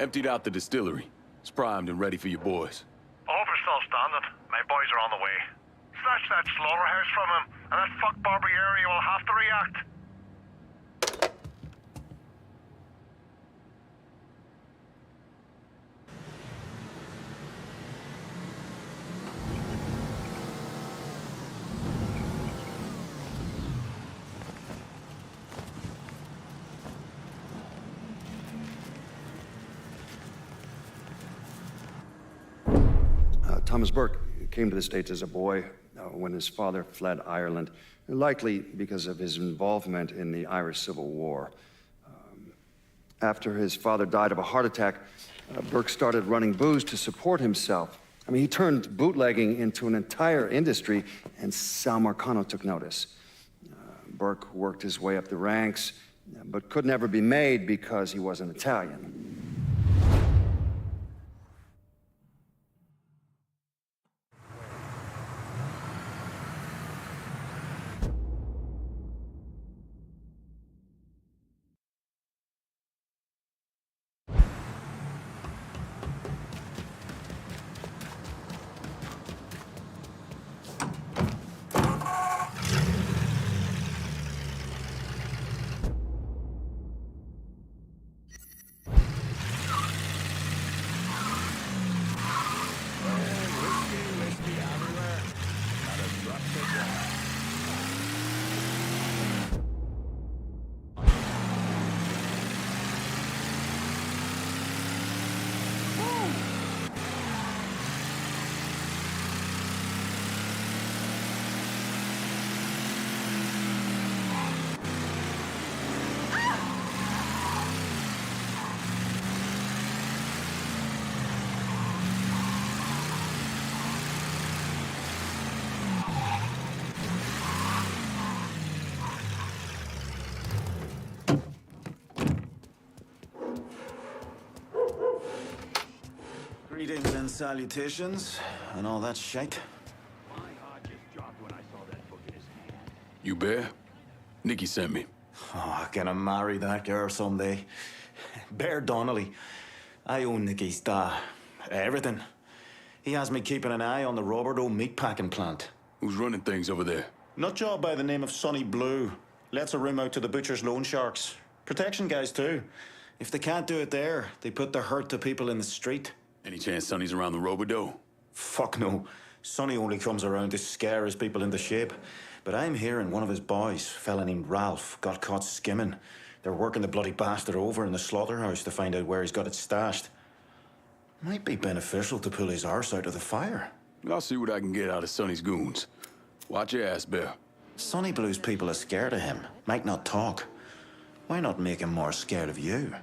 Emptied out the distillery. It's primed and ready for your boys. Offer's still standing. My boys are on the way. Snatch that slaughterhouse from him, and that fuck Barbieri will have to react. Thomas Burke came to the States as a boy when his father fled Ireland, likely because of his involvement in the Irish Civil War. After his father died of a heart attack, Burke started running booze to support himself. I mean, he turned bootlegging into an entire industry, and Sal Marcano took notice. Burke worked his way up the ranks, but could never be made because he wasn't Italian. Greetings and salutations, and all that shite. My heart just dropped when I saw that book in his hand. You Bear? Nikki sent me. Oh, gonna marry that girl someday. Bear Donnelly. I own Nicky's everything. He has me keeping an eye on the Nya-Bordо meatpacking plant. Who's running things over there? Nutjob by the name of Sonny Blue. Lets a room out to the butcher's loan sharks. Protection guys, too. If they can't do it there, they put the hurt to people in the street. Any chance Sonny's around the Nya-Bordо? Fuck no. Sonny only comes around to scare his people into shape. But I'm hearing one of his boys, a fella named Ralph, got caught skimming. They're working the bloody bastard over in the slaughterhouse to find out where he's got it stashed. Might be beneficial to pull his arse out of the fire. I'll see what I can get out of Sonny's goons. Watch your ass, Bear. Sonny Blue's people are scared of him. Might not talk. Why not make him more scared of you?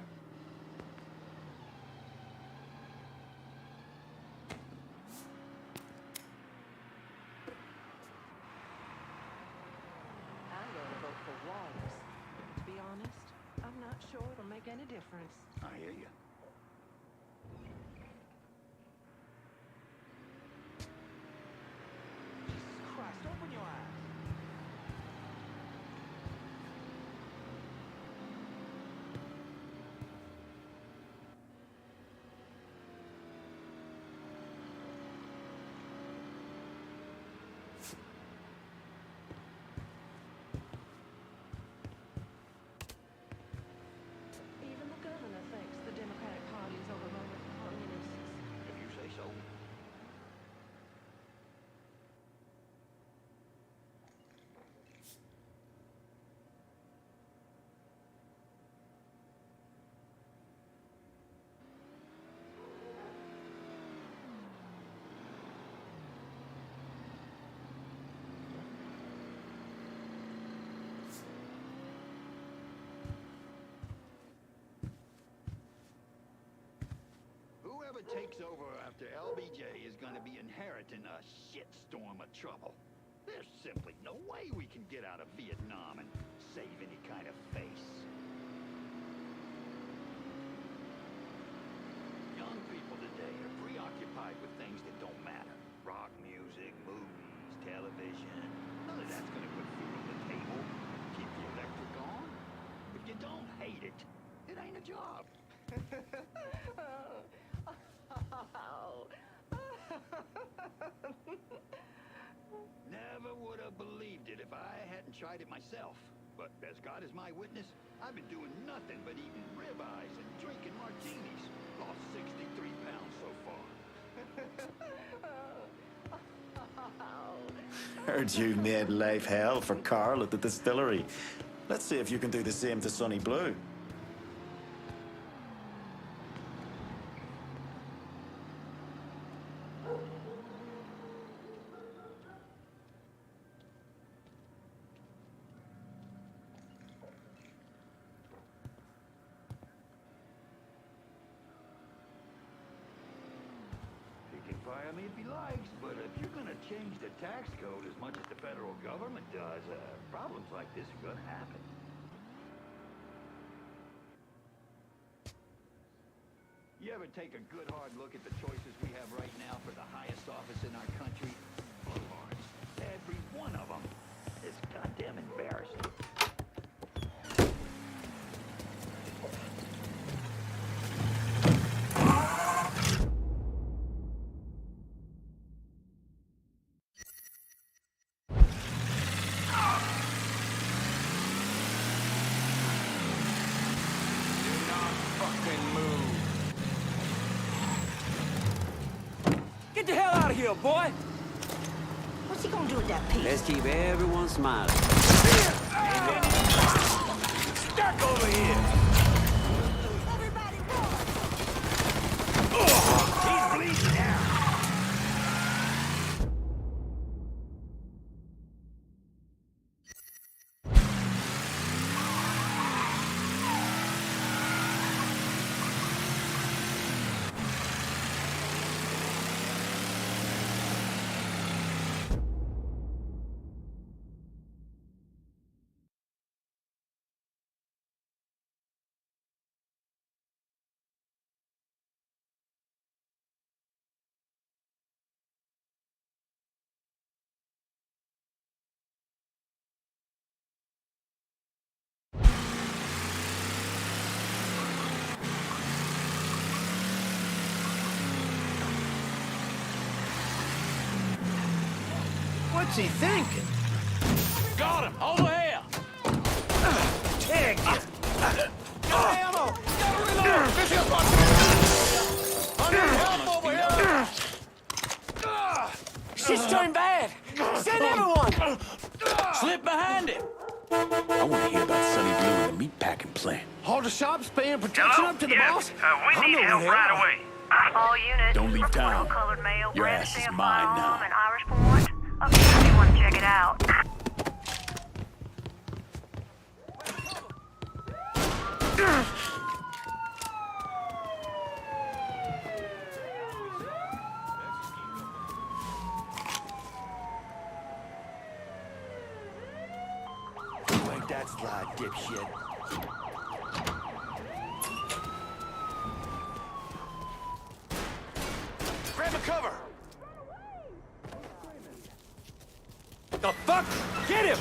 Any difference. I hear you. Jesus Christ, open your eyes. Whoever takes over after LBJ is going to be inheriting a shitstorm of trouble. There's simply no way we can get out of Vietnam and save any kind of face. Young people today are preoccupied with things that don't matter. Rock music, movies, television. None of that's going to put food on the table, keep the electric on. If you don't hate it, it ain't a job. Never would have believed it if I hadn't tried it myself. But as God is my witness, I've been doing nothing but eating ribeyes and drinking martinis. Lost 63 pounds so far. Heard you made life hell for Carl at the distillery. Let's see if you can do the same to Sonny Blue. Fire me if he likes, but if you're gonna change the tax code as much as the federal government does, problems like this are gonna happen. You ever take a good hard look at the choices we have right now for the highest office in our country? Blowhards. Every one of them is goddamn embarrassing. Get the hell out of here, boy! What's he gonna do with that piece? Let's keep everyone smiling. Stuck over here! Everybody run! He's bleeding now! What's he thinking? Got him! Over here! Take it! Got ammo! Help over here! Shit's turned bad! Send everyone! Slip behind him! I want to hear about Sonny Blue and the meatpacking plant. All the shops paying protection up to the boss? We need help right away. All units, Don't leave report town. colored male, Your brandished ass is a mine firearm now. and Irish point. Okay, if you want to check it out. Make that slide, dipshit. Grab a cover! The fuck? Get him!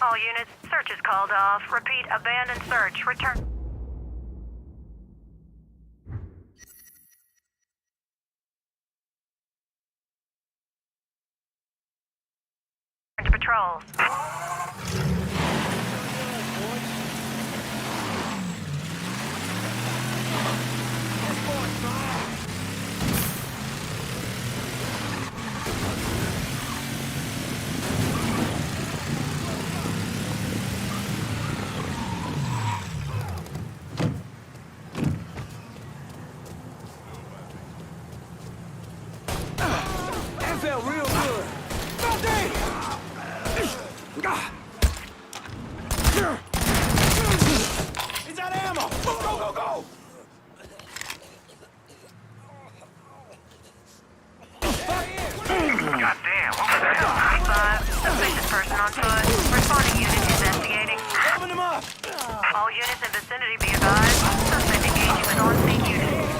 All units, search is called off. Repeat, abandoned search. Return to patrols. That felt real good. He's out of ammo! Go, go, go, go! Goddamn, what was that? 5, suspicious person on foot. Responding unit investigating. Open him up! All units in vicinity be advised. Suspect engaging with on-scene units.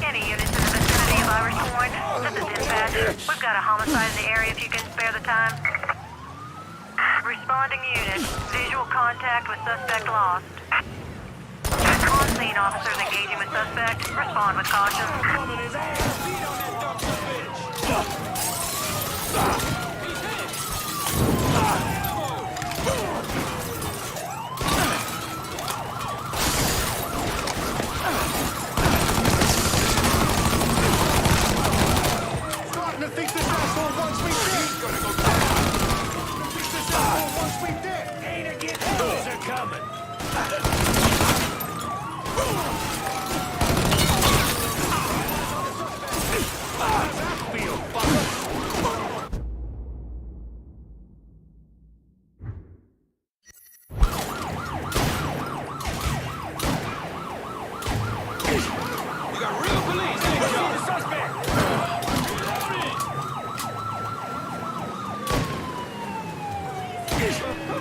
Any units in the vicinity of Irish Point? This is dispatch. We've got a homicide in the area if you can spare the engaging with suspect. Respond with caution. Woman his ass. Beat on that dumb bitch. Starting to think this asshole wants me dead. He's gonna go down. Think this asshole wants me dead. Ain't a get those are coming. How's that feel, fucker? We got real police. Ain't you? The suspect.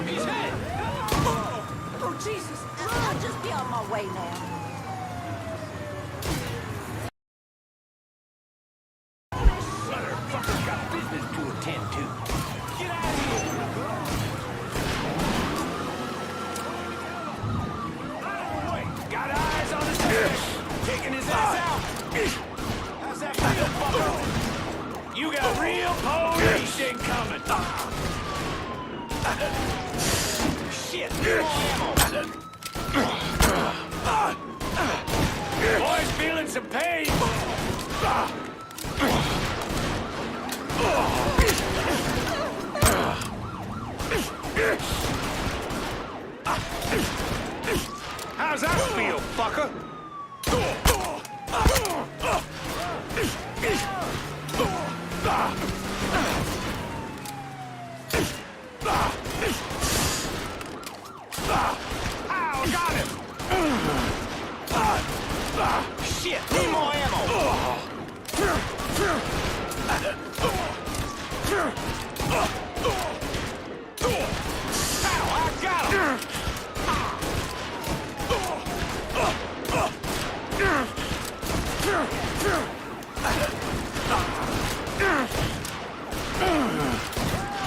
He's hit. Oh, Jesus. I'll just be on my way now. Motherfucker's got business to attend to. Get out of here. Out of the way. Got eyes on the suspect. Taking his ass out. How's that feel, fucker? You got real police incoming. Shit, more ammo. Boys feeling some pain. How's that feel, fucker? Ow, got him! Shit, need more ammo! Ow, I got him!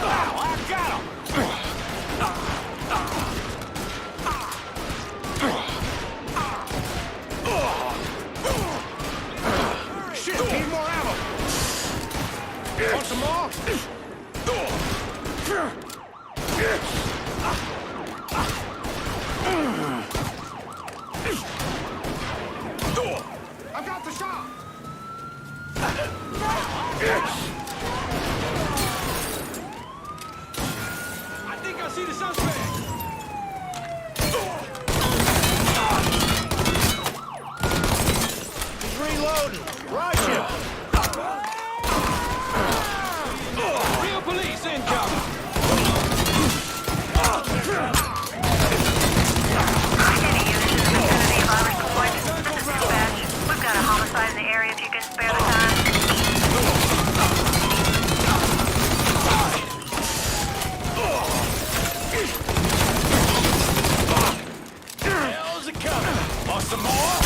Ow, I got him! Shit, need more ammo! Want some more? I've got the shot! I think I see the suspect! He's reloading! Rush him! Real police incoming! Any units in the vicinity of Irish Point. This is dispatch. We've got a homicide in the area if you can spare the time. Hell's it coming? Want some more?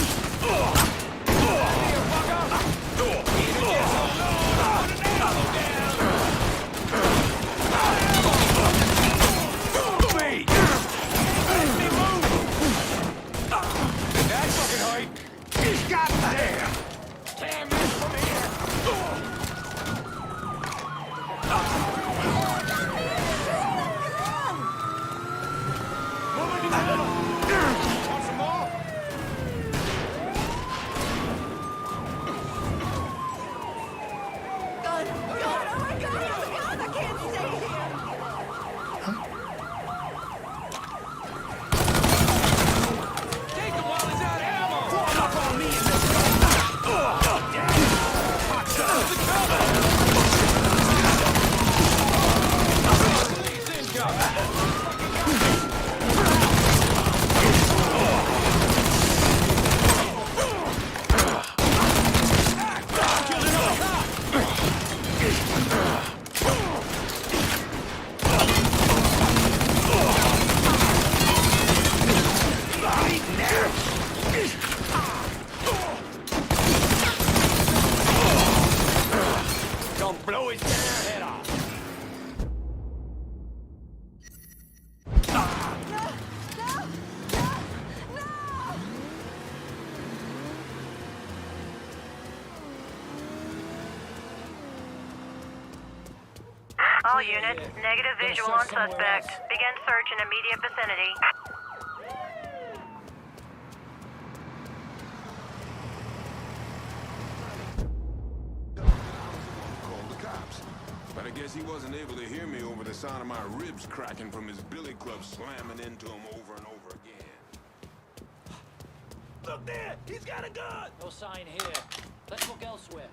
units, negative visual on suspect. Begin search in immediate vicinity. Called the cops. But I guess he wasn't able to hear me over the sound of my ribs cracking from his billy club slamming into him over and over again. Look there! He's got a gun! No sign here. Let's look elsewhere.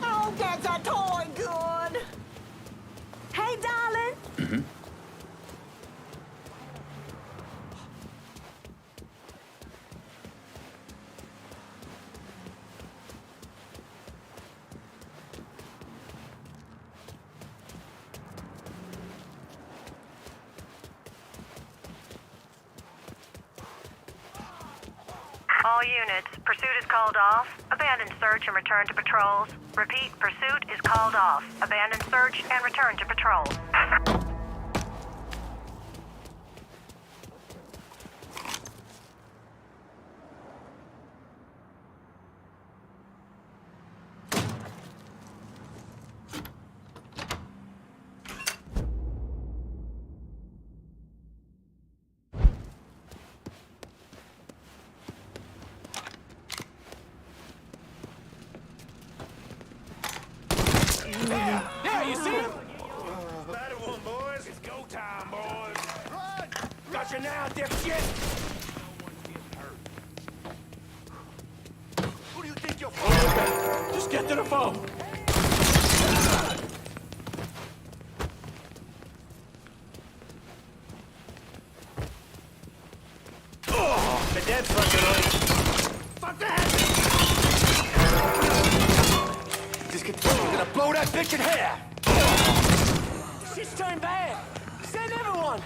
Oh, that's a toy gun! Hey, darling! All units, pursuit is called off. Abandon search and return to patrols. Repeat, pursuit is called off. Abandon search and return to patrol. Yeah, you see him? Better one, boys. It's go time, boys. Run! Got you now, dipshit! Who do you think you're for? Just get to the phone. The dead fucking right. Fuck that! Just get the I'm gonna blow that bitch in half! Shit's turned bad! Send everyone!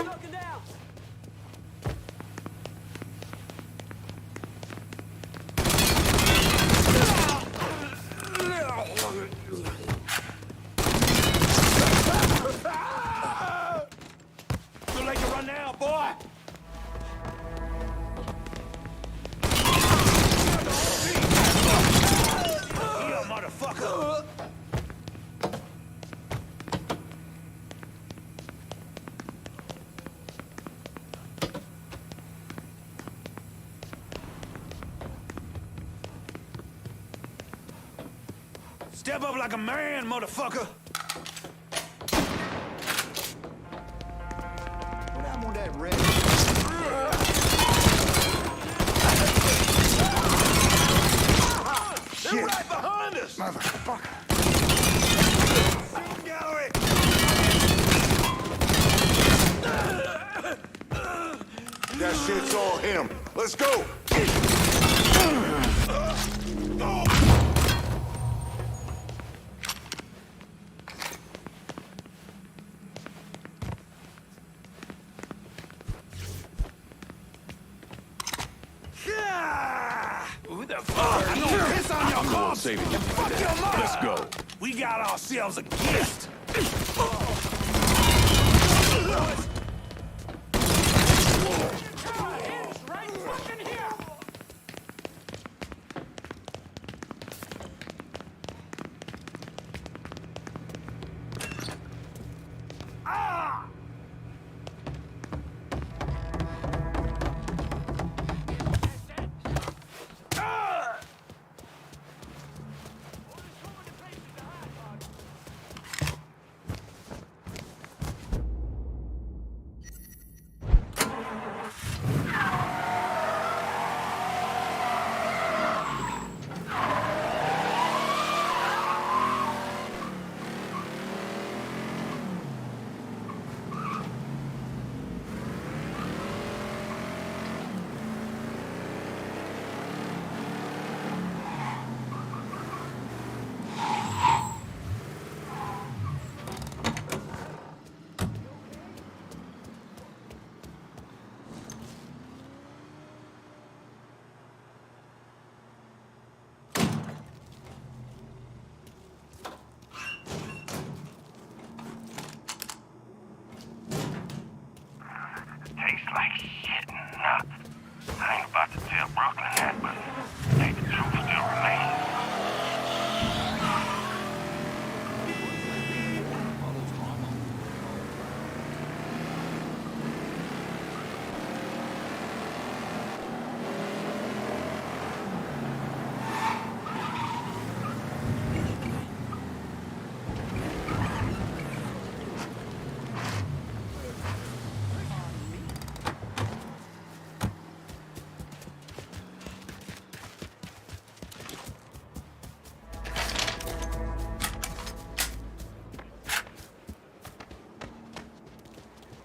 Looking down! Too late to run now, boy! Here, motherfucker! Step up like a man, motherfucker! What happened with that red? They're right behind us! Motherfucker! Shoot gallery! That shit's all him. Let's go. Who the fuck? I'm gonna piss on your corpse! Saving you. Fuck your mother! Let's go. We got ourselves a gift!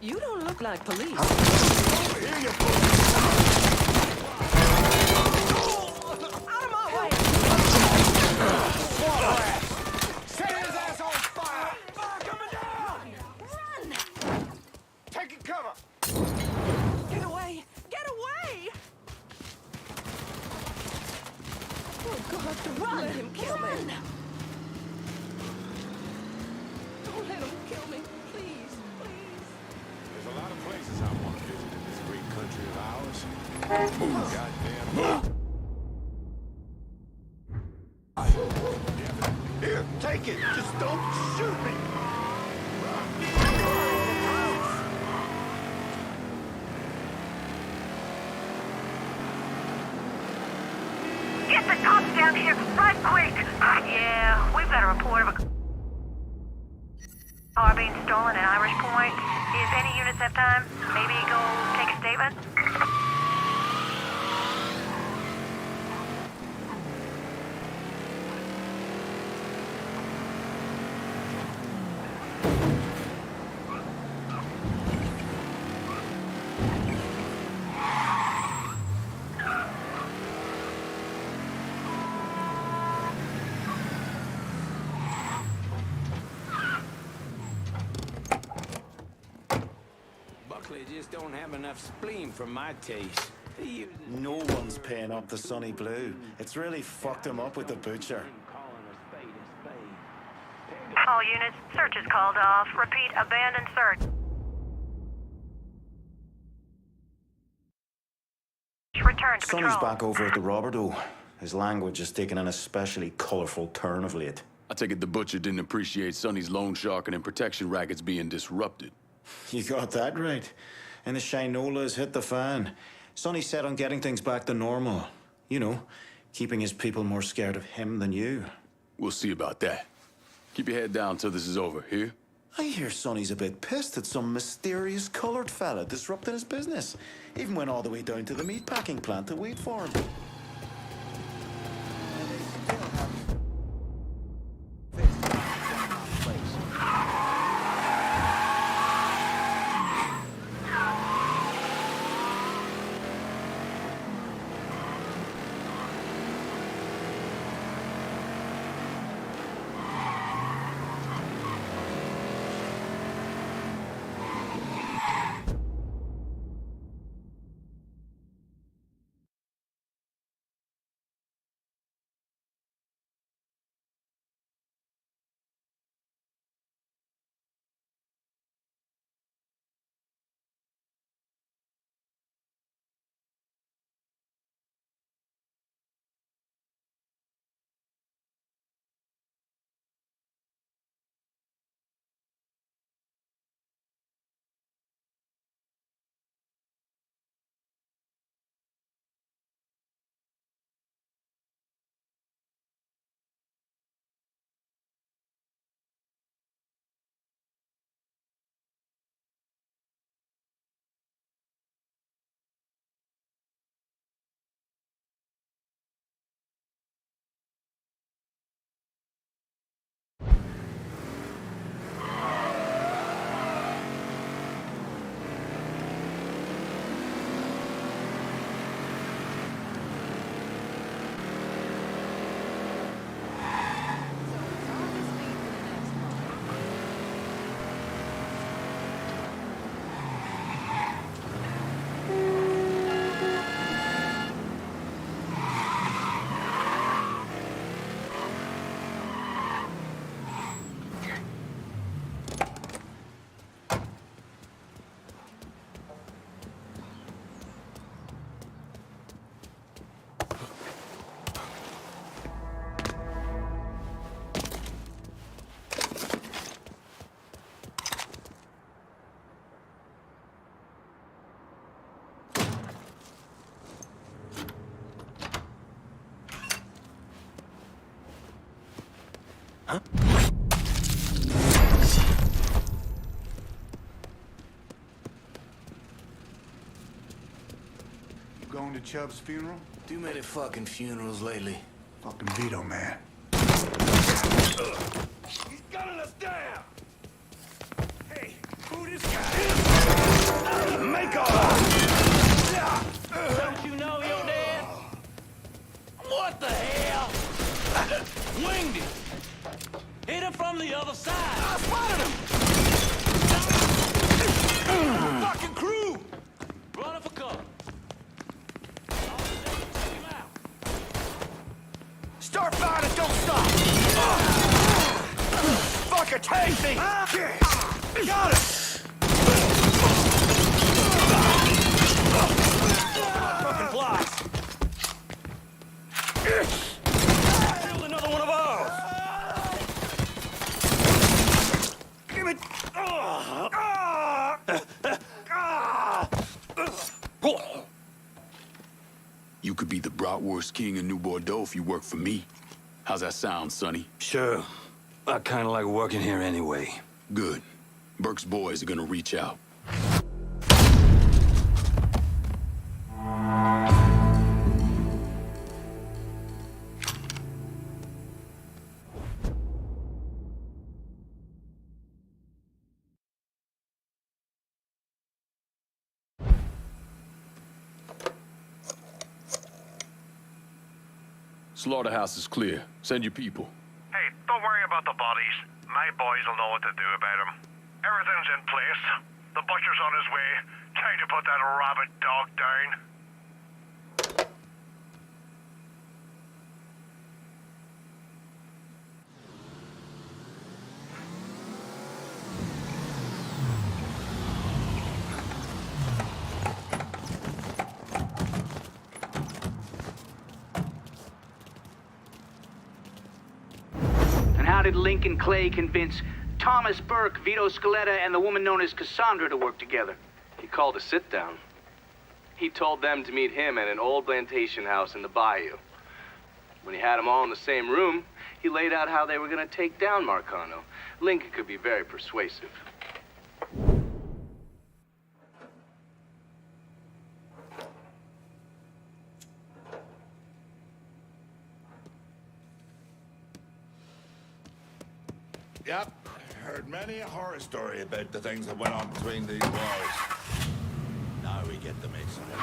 You don't look like police. Here you go. Out of my way! Set his ass on fire! Fire coming down! Run! Taking cover! Get away! Get away! Oh, God, don't let him kill me. Don't let him kill me, please, please. There's a lot of places I want to visit in this great country of ours. Goddamn. Here, take it! Just don't shoot me! Get the cops down here right quick! Yeah, we've got a report of a car being stolen at Irish Point. If any units have time, maybe go take a statement? Buckley just don't have enough spleen for my taste. He uses No one's paying up the Sonny Blue. It's really fucked him up with the butcher. calling a spade a spade. All units, search is called off. Repeat, abandon search. Return to Sonny's patrol. back over at the Roberto. His language has taken an especially colourful turn of late. I take it the butcher didn't appreciate Sonny's loan sharking and protection rackets being disrupted. You got that right. And the Shinola has hit the fan. Sonny's set on getting things back to normal. You know, keeping his people more scared of him than you. We'll see about that. Keep your head down till this is over, here? I hear Sonny's a bit pissed at some mysterious coloured fella disrupting his business. Even went all the way down to the meatpacking plant to wait for him. Going to Chubb's funeral? Too many fucking funerals lately. Fucking Vito, man. He's gunning us down! Hey, who this guy is? side! I spotted him! Fucking crew! Running for cover. Check him out. Start firing, don't stop! Fucker, take me! Got it! Fucking blocks! Build another one of those! Give it! You could be the bratwurst king in New-Bordо if you work for me. How's that sound, Sonny? Sure. I kinda like working here anyway. Good. Burke's boys are gonna reach out. Slaughterhouse is clear. Send your people. Hey, don't worry about the bodies. My boys will know what to do about them. Everything's in place. The butcher's on his way. Time to put that rabid dog down. How did Lincoln Clay convince Thomas Burke, Vito Scaletta, and the woman known as Cassandra to work together? He called a sit-down. He told them to meet him at an old plantation house in the bayou. When he had them all in the same room, he laid out how they were going to take down Marcano. Lincoln could be very persuasive. Yep, heard many a horror story about the things that went on between these walls. Now we get the mix of it.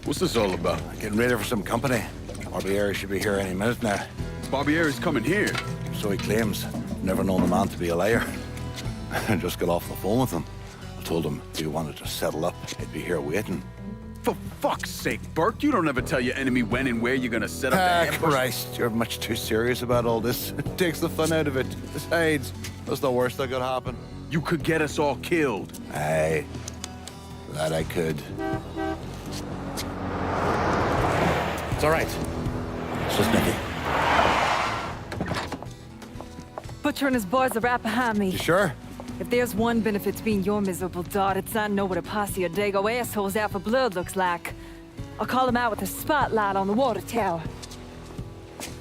What's this all about? Getting ready for some company. Barbieri should be here any minute now. Barbieri's coming here. So he claims. Never known the man to be a liar. I just got off the phone with him. I told him if he wanted to settle up, he'd be here waiting. For fuck's sake, Burke, you don't ever tell your enemy when and where you're gonna set up the ambush. Christ, you're much too serious about all this. It takes the fun out of it. Besides, that's the worst that could happen. You could get us all killed. Aye, that I could. It's all right. It's just Nicky. Butcher and his boys are right behind me. You sure? If there's one benefit to being your miserable dot, it's I know what a posse of Dago assholes out for blood looks like. I'll call them out with a spotlight on the water tower.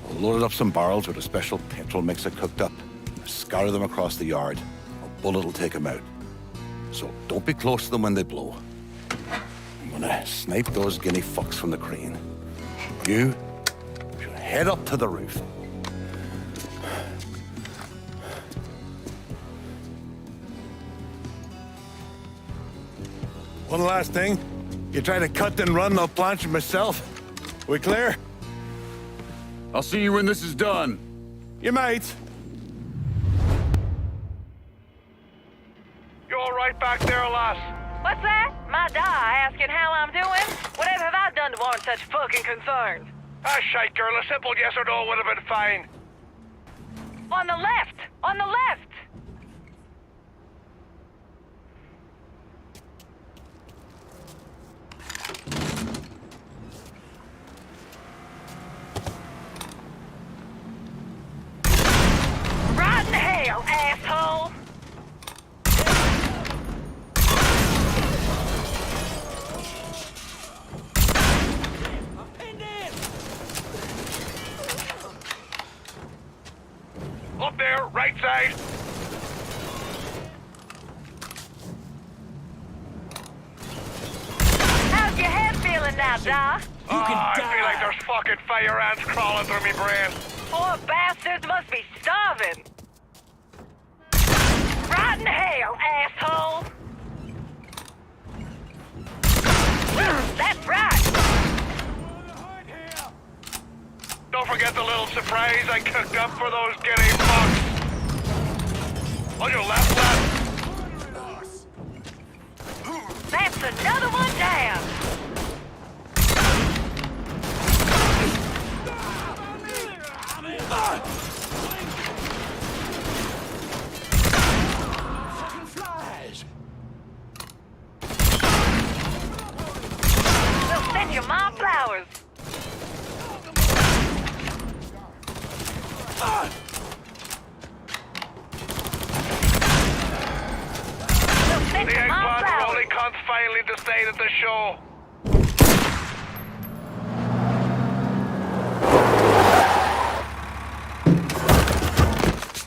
We'll load up some barrels with a special petrol mixer cooked up. Scatter them across the yard. A bullet will take them out. So don't be close to them when they blow. I'm gonna snipe those guinea fucks from the crane. You should head up to the roof. One last thing. You try to cut and run, I'll planch myself. We clear? I'll see you when this is done. You might. You all right back there, lass? What's that? My asking how I'm doing? Whatever have I done to warrant such fucking concern? Ah, shite, girl. A simple yes or no would have been fine. On the left! On the left! Rotten hell, asshole! Up there, right side. How's your head feeling now, Doc? I feel like there's fucking fire ants crawling through me brain. Poor bastards must be starving. Rotten hell, asshole! That's right! Don't forget the little surprise I cooked up for those giddy fucks. On your left, lad. That's another one down! We'll send your mom flowers. The eggplant rolling cunts finally decided to show.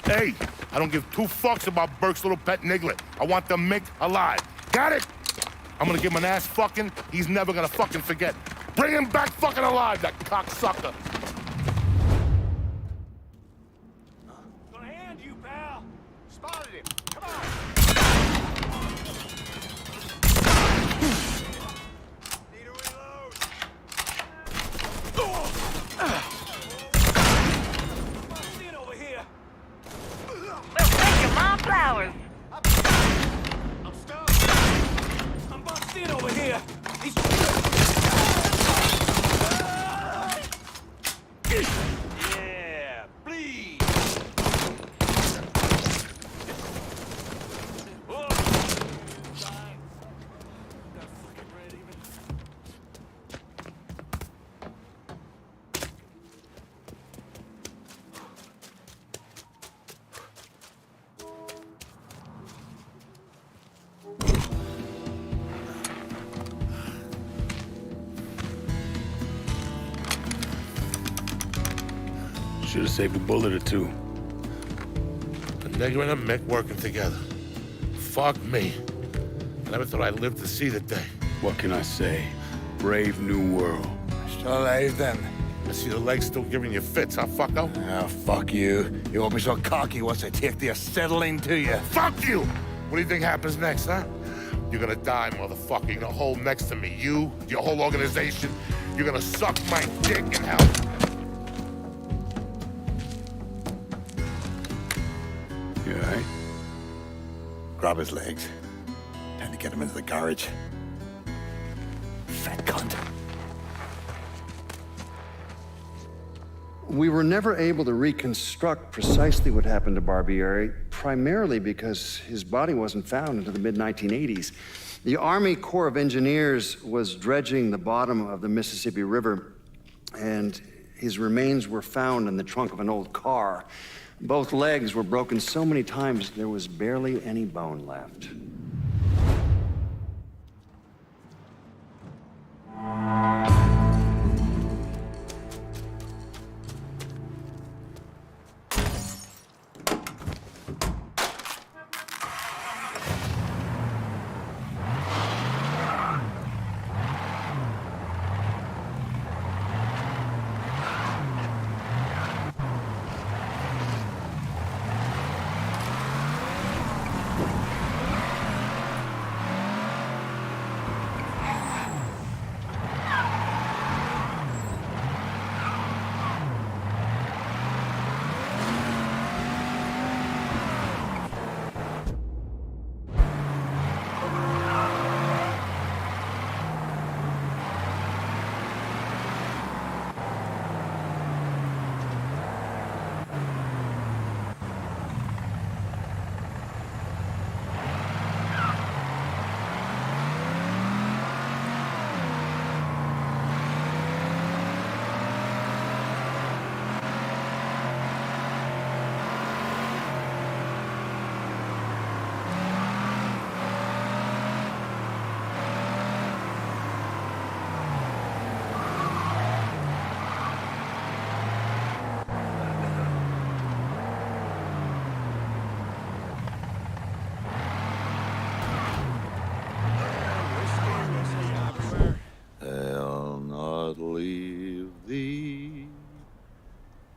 Hey, I don't give two fucks about Burke's little pet Niglet. I want the Mick alive. Got it? I'm gonna give him an ass fucking he's never gonna fucking forget. Bring him back fucking alive, that cocksucker. Gonna hand you, pal. Spotted him. Come on. Need a reload. Bustin' over here. We'll send your mom flowers. I'm stuck. I'm boxed in over here. He's... Yeah, please. Whoa. Fine. Not fucking ready, even. Should have saved a bullet or two. The nigger and a Mick working together. Fuck me. I never thought I'd live to see the day. What can I say? Brave new world. Still alive then? I see the legs still giving you fits, huh, fucko? Ah, fuck you. You won't be so cocky once I take the acetylene to you. Fuck you! What do you think happens next, huh? You're gonna die, motherfucker. You're gonna hold next to me. You, your whole organization. You're gonna suck my dick in hell. You all right? Grab his legs. Time to get him into the garage. Fat cunt. We were never able to reconstruct precisely what happened to Barbieri, primarily because his body wasn't found until the mid-1980s. The Army Corps of Engineers was dredging the bottom of the Mississippi River, and his remains were found in the trunk of an old car. Both legs were broken so many times there was barely any bone left.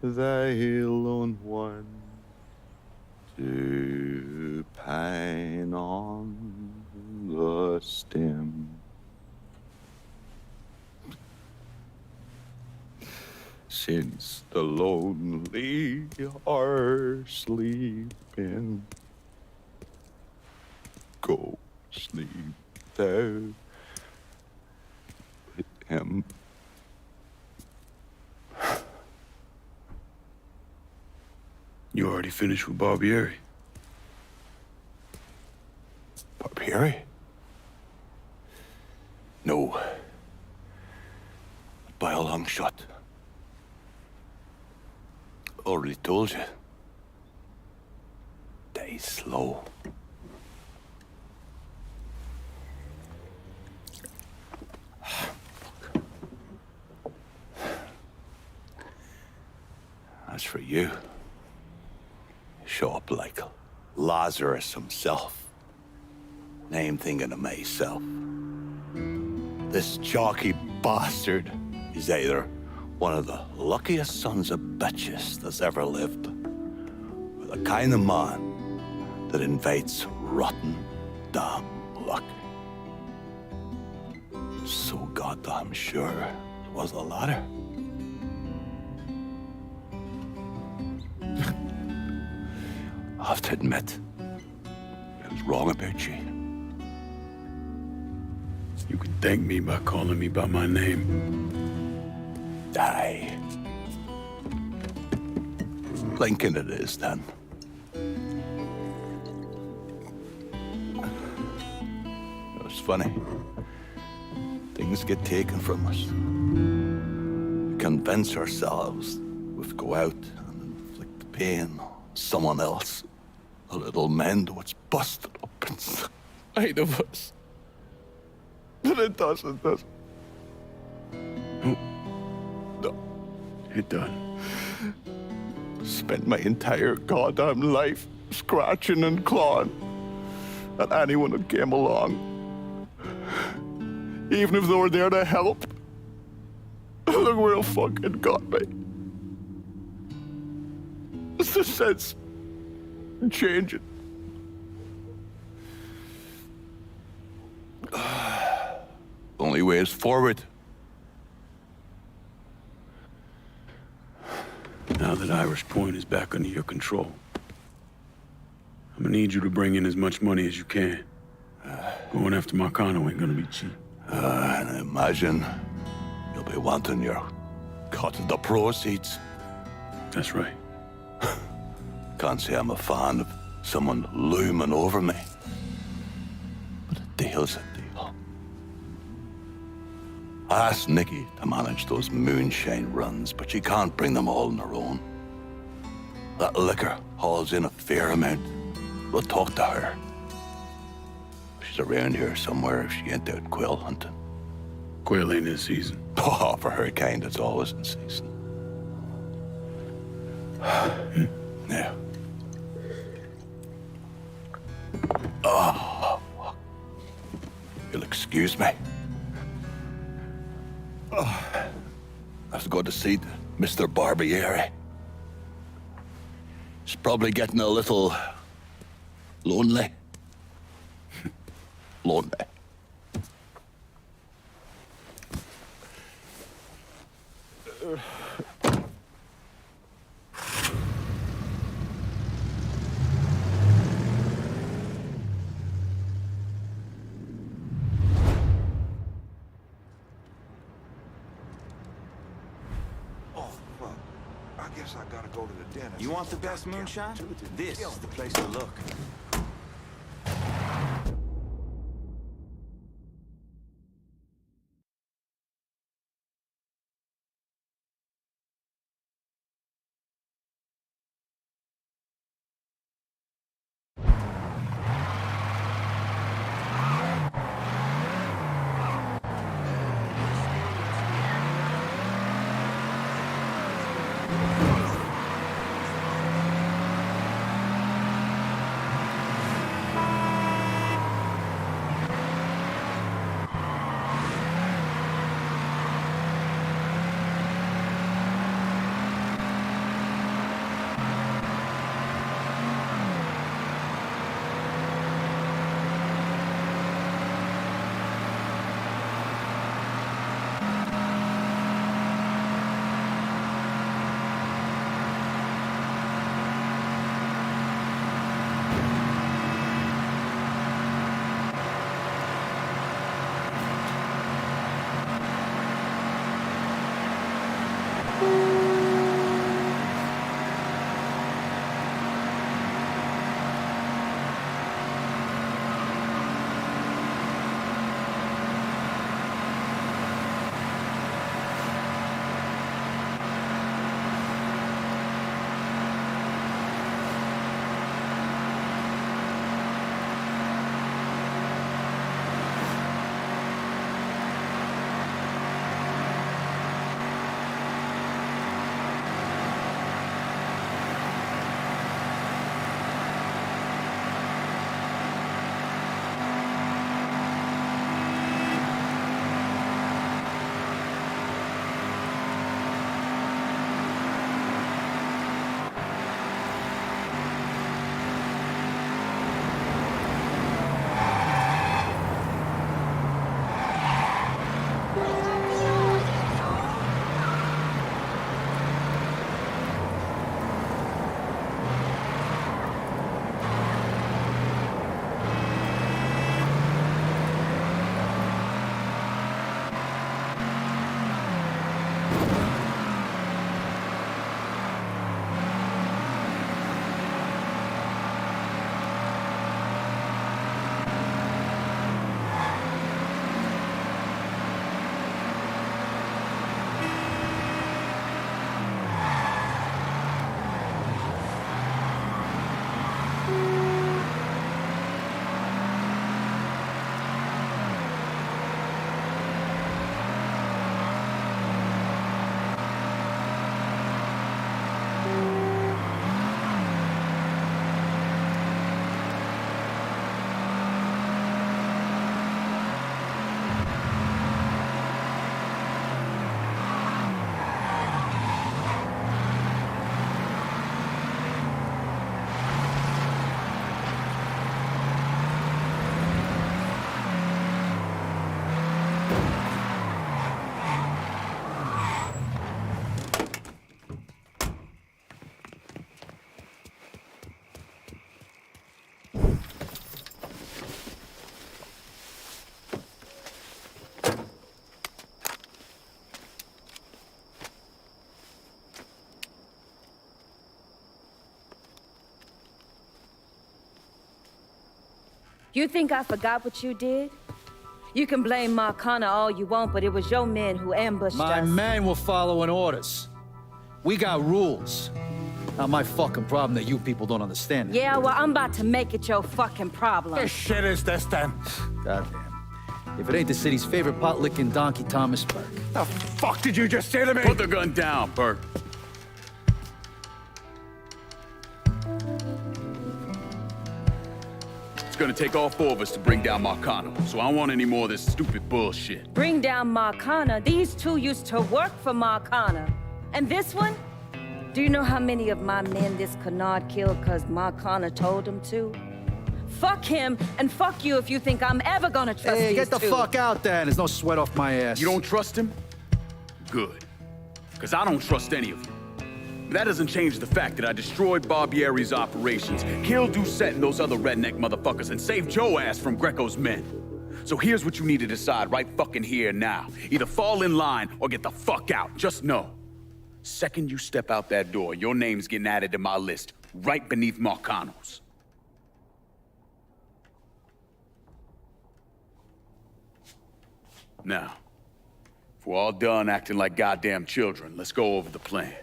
thy lone one to pine on the stem. Since the lonely are sleeping, go sleep thou with him. You already finished with Barbieri? Barbieri? No. By a long shot. Already told you. Die slow. As for you, show up like Lazarus himself. Name thinking of myself. This jockey bastard is either one of the luckiest sons of bitches that's ever lived, or the kind of man that invites rotten damn luck. So goddamn sure it was the latter. I have to admit, I was wrong about you. You can thank me by calling me by my name. Die. Lincoln it is, then. It's funny. Things get taken from us. We convince ourselves we've go out and inflict the pain on someone else. A little mend what's busted up inside of us. But it doesn't, does it? No. It done. Spent my entire goddamn life scratching and clawing at anyone that came along. Even if they were there to help. Look where it fucking got me. It's the sense changing. Only way is forward. Now that Irish Point is back under your control, I'm gonna need you to bring in as much money as you can. Going after Marcano ain't gonna be cheap. And I imagine you'll be wanting your cut of the proceeds. That's right. Can't say I'm a fan of someone looming over me. But a deal's a deal. I asked Nikki to manage those moonshine runs, but she can't bring them all on her own. That liquor hauls in a fair amount. We'll talk to her. She's around here somewhere if she ain't out quail hunting. Quail ain't in season. Oh, for her kind, it's always in season. Now. Oh, fuck. You'll excuse me. Oh, I have to go to see Mr. Barbieri. He's probably getting a little lonely. Lonely. I gotta go to the dentist. You want the best moonshine? This is the place to look. You think I forgot what you did? You can blame Marcana all you want, but it was your men who ambushed us. My men were following orders. We got rules. Not my fucking problem that you people don't understand it. Yeah, well, I'm about to make it your fucking problem. What shit is this, then? Goddamn. If it ain't the city's favorite pot-licking donkey, Thomas Burke. The fuck did you just say to me? Put the gun down, Burke. It's gonna take all four of us to bring down Marcano, so I don't want any more of this stupid bullshit. Bring down Marcana? These two used to work for Marcana. And this one? Do you know how many of my men this canard killed because Marcana told him to? Fuck him, and fuck you if you think I'm ever gonna trust these two. Hey, get the fuck out then. There's no sweat off my ass. You don't trust him? Good. Because I don't trust any of you. That doesn't change the fact that I destroyed Barbieri's operations, killed Doucette and those other redneck motherfuckers, and saved Joe ass from Greco's men. So here's what you need to decide right fucking here now. Either fall in line or get the fuck out. Just know. Second you step out that door, your name's getting added to my list, right beneath Marcano's. Now, if we're all done acting like goddamn children, let's go over the plan.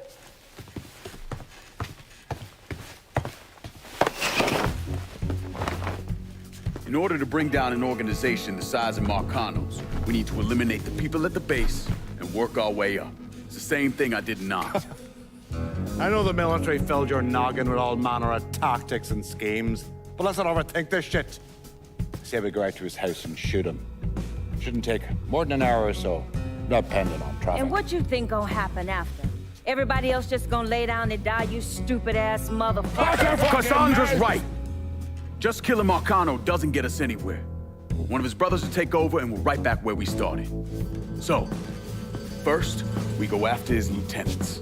In order to bring down an organization the size of Marcano's, we need to eliminate the people at the base and work our way up. It's the same thing I did in Nam. I know the military filled your noggin with all manner of tactics and schemes, but let's not overthink this shit. Say we go out to his house and shoot him. Shouldn't take more than an hour or so, depending on traffic. And what you think gonna happen after? Everybody else just gonna lay down and die, you stupid-ass motherfucker? Cassandra's right. Just killing Marcano doesn't get us anywhere. One of his brothers will take over and we're right back where we started. So, first, we go after his lieutenants.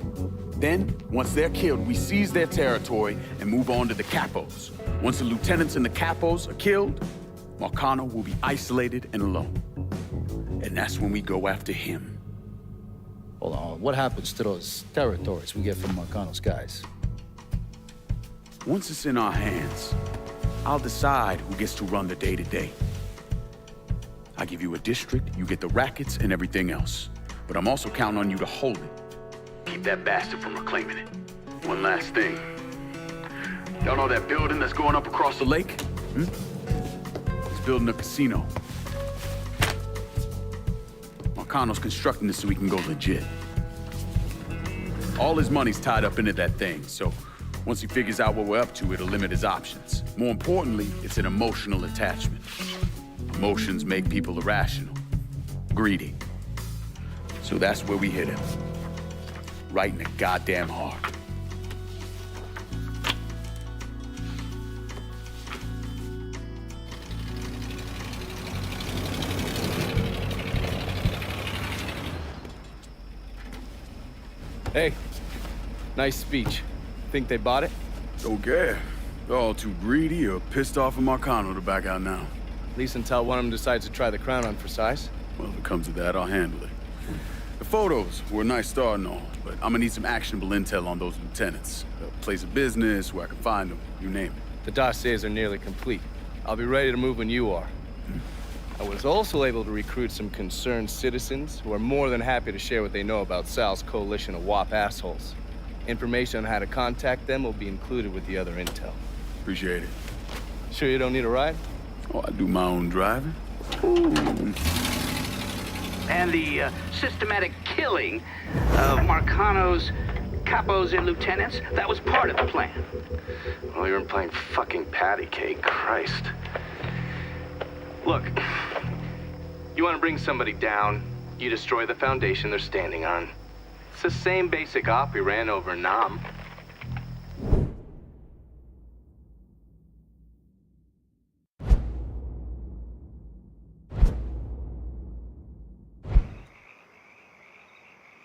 Then, once they're killed, we seize their territory and move on to the capos. Once the lieutenants and the capos are killed, Marcano will be isolated and alone. And that's when we go after him. Hold on, what happens to those territories we get from Marcano's guys? Once it's in our hands, I'll decide who gets to run the day-to-day. I give you a district, you get the rackets and everything else. But I'm also counting on you to hold it. Keep that bastard from reclaiming it. One last thing. Y'all know that building that's going up across the lake? He's building a casino. Marcano's constructing this so we can go legit. All his money's tied up into that thing, so once he figures out what we're up to, it'll limit his options. More importantly, it's an emotional attachment. Emotions make people irrational, greedy. So that's where we hit him. Right in the goddamn heart. Hey, nice speech. Think they bought it? Okay. They're all too greedy or pissed off of Marcano to back out now. At least until one of them decides to try the crown on for size. Well, if it comes to that, I'll handle it. The photos were a nice start and all, but I'm gonna need some actionable intel on those lieutenants. A place of business, where I can find them, you name it. The dossiers are nearly complete. I'll be ready to move when you are. I was also able to recruit some concerned citizens who are more than happy to share what they know about Sal's coalition of WAP assholes. Information on how to contact them will be included with the other intel. Appreciate it. Sure you don't need a ride? Oh, I do my own driving. And the systematic killing of Marcano's capos and lieutenants, that was part of the plan. Well, you're playing fucking patty cake, Christ. Look, you want to bring somebody down, you destroy the foundation they're standing on. It's the same basic op we ran over Nam.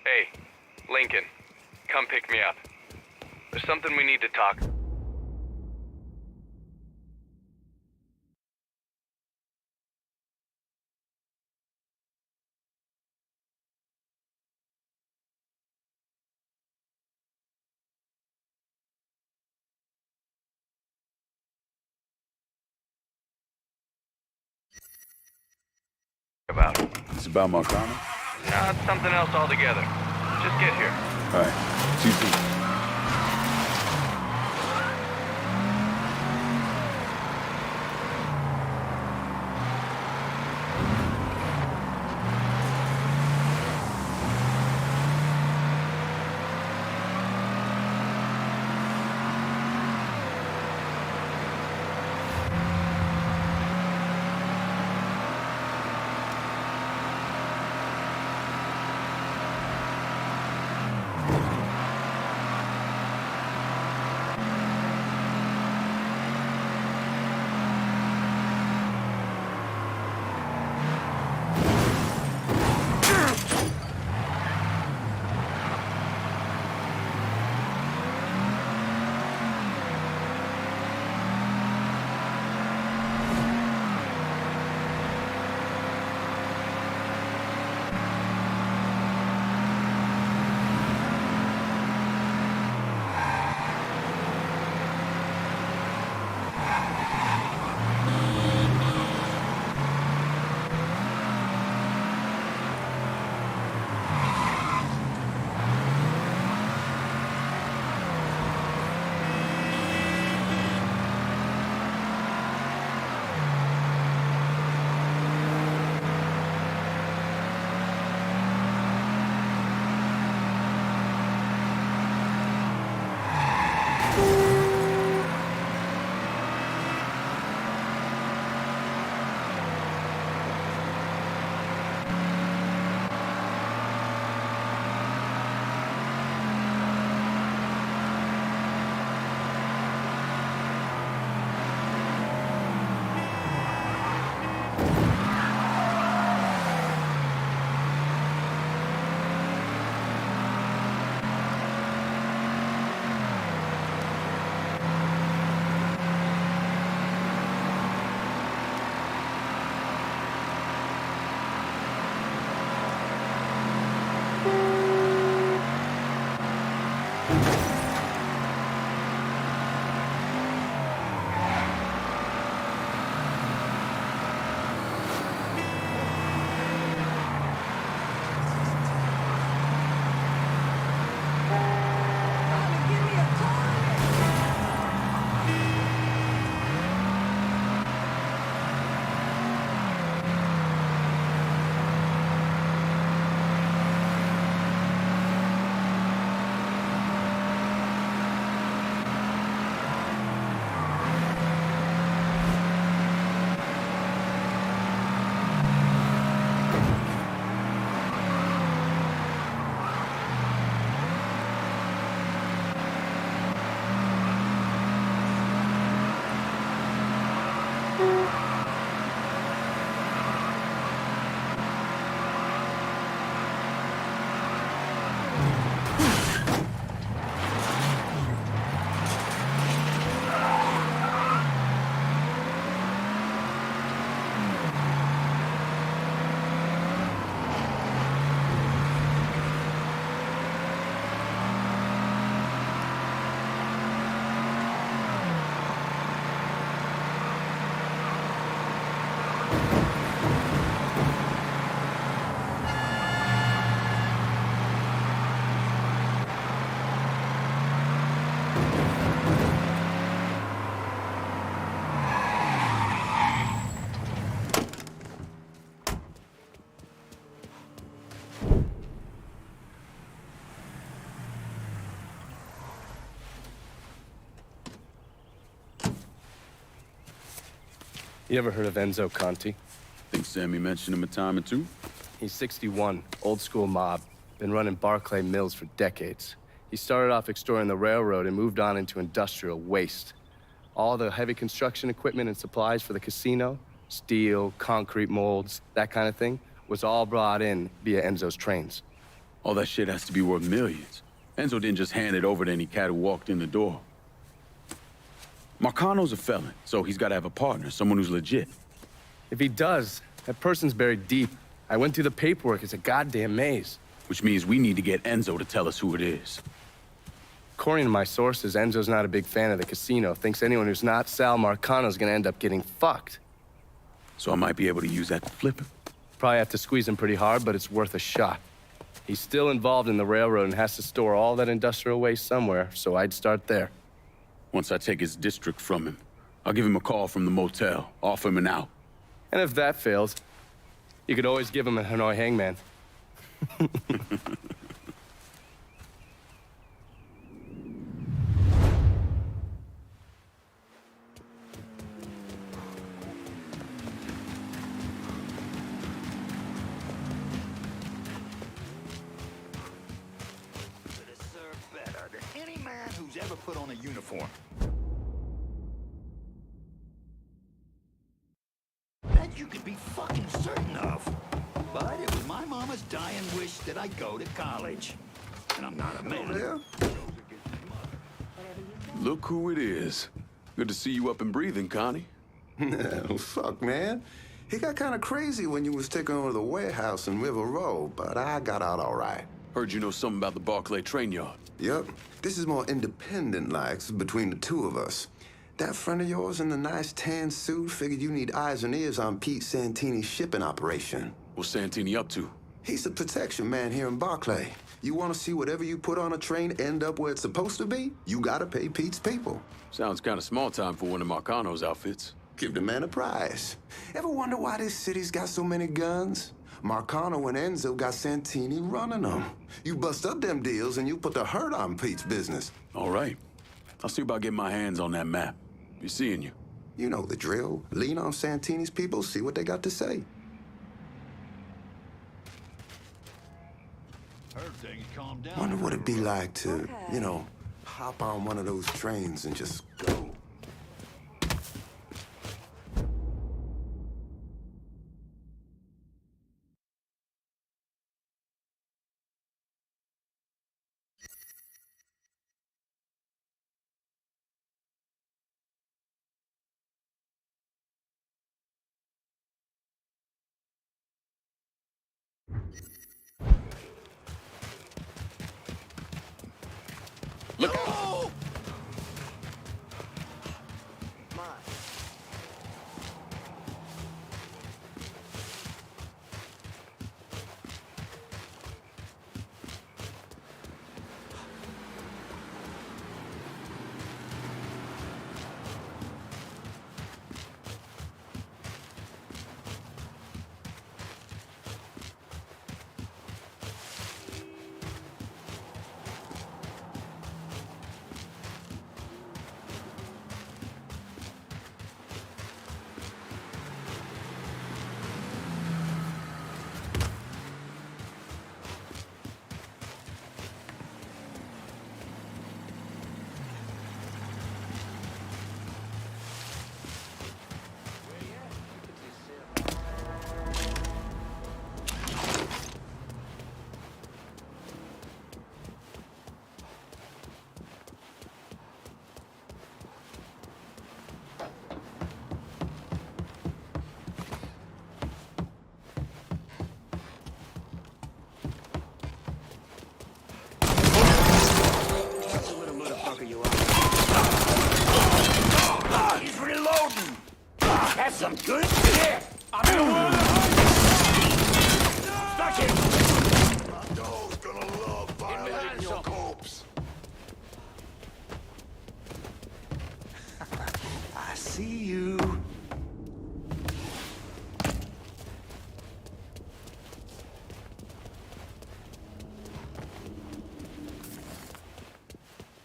Hey, Lincoln, come pick me up. There's something we need to talk. It's about Marcano? No, it's something else altogether. Just get here. All right. See you soon. You ever heard of Enzo Conti? Think Sammy mentioned him a time or two? He's 61, old school mob. Been running Barclay Mills for decades. He started off extorting the railroad and moved on into industrial waste. All the heavy construction equipment and supplies for the casino, steel, concrete molds, that kind of thing, was all brought in via Enzo's trains. All that shit has to be worth millions. Enzo didn't just hand it over to any cat who walked in the door. Marcano's a felon, so he's got to have a partner, someone who's legit. If he does, that person's buried deep. I went through the paperwork. It's a goddamn maze. Which means we need to get Enzo to tell us who it is. According to my sources, Enzo's not a big fan of the casino. Thinks anyone who's not Sal Marcano's gonna end up getting fucked. So I might be able to use that to flip him. Probably have to squeeze him pretty hard, but it's worth a shot. He's still involved in the railroad and has to store all that industrial waste somewhere, so I'd start there. Once I take his district from him, I'll give him a call from the motel, offer him an out. And if that fails, you could always give him a Hanoi hangman. Ever put on a uniform. That you could be fucking certain of. But it was my mama's dying wish that I go to college. And I'm not a man. Look who it is. Good to see you up and breathing, Connie. Fuck, man. He got kind of crazy when you was taking over the warehouse in River Road, but I got out all right. Heard you know something about the Barclay train yard. Yep. This is more independent-like between the two of us. That friend of yours in the nice tan suit figured you need eyes and ears on Pete Santini's shipping operation. What's Santini up to? He's the protection man here in Barclay. You want to see whatever you put on a train end up where it's supposed to be? You gotta pay Pete's people. Sounds kind of small time for one of Marcano's outfits. Give the man a prize. Ever wonder why this city's got so many guns? Marcano and Enzo got Santini running them. You bust up them deals and you put the hurt on Pete's business. All right. I'll see about getting my hands on that map. Be seeing you. You know the drill. Lean on Santini's people, see what they got to say. Heard things calm down. Wonder what it'd be like to, you know, hop on one of those trains and just go. Look! Oh! He's reloading. That's some good shit. I'm in a world. Stuck him. My dog's gonna love violating your corpse. I see you.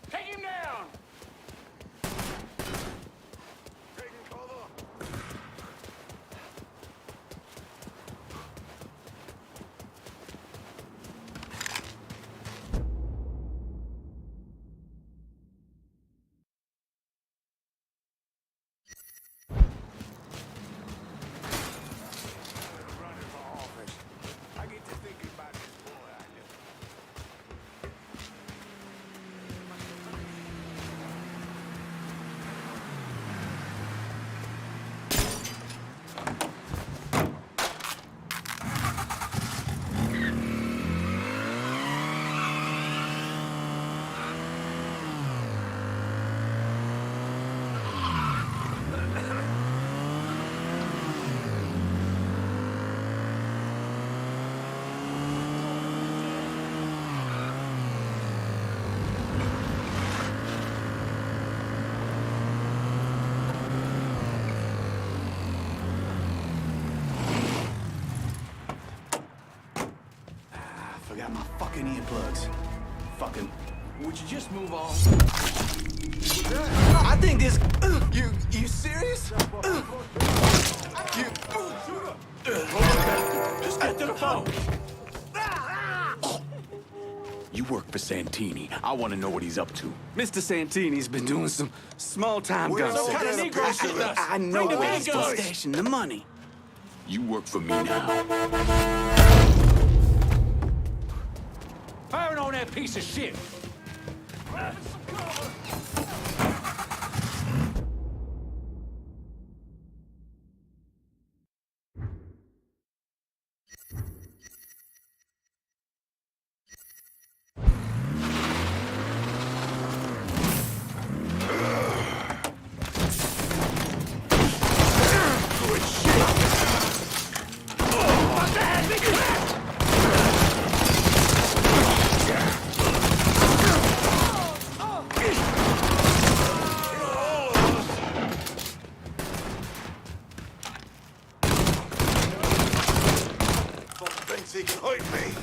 Take him down. got my fucking earplugs. Fucking... Would you just move on? I think this... You serious? Just get to the phone. You work for Santini. I want to know what he's up to. Mr. Santini's been doing some small-time gun What kind of sales. Negro shit does? I know Bring the where he's been bad guys. stashing the money. You work for me now. Firing on that piece of shit. Thinks he can hurt me.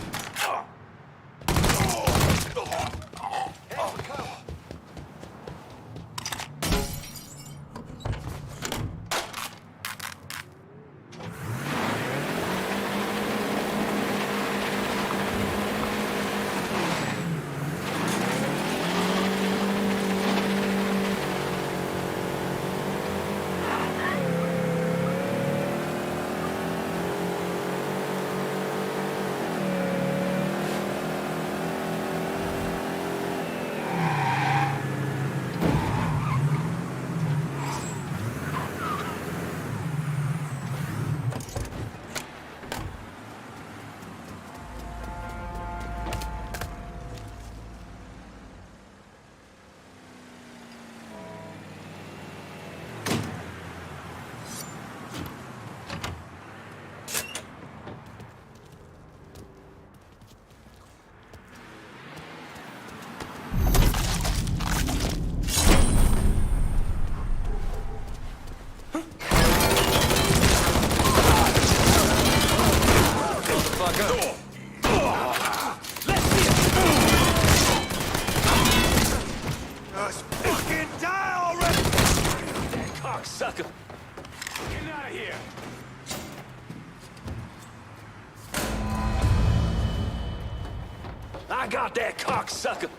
Sucker! Get out of here! I got that cocksucker!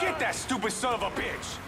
Get that stupid son of a bitch!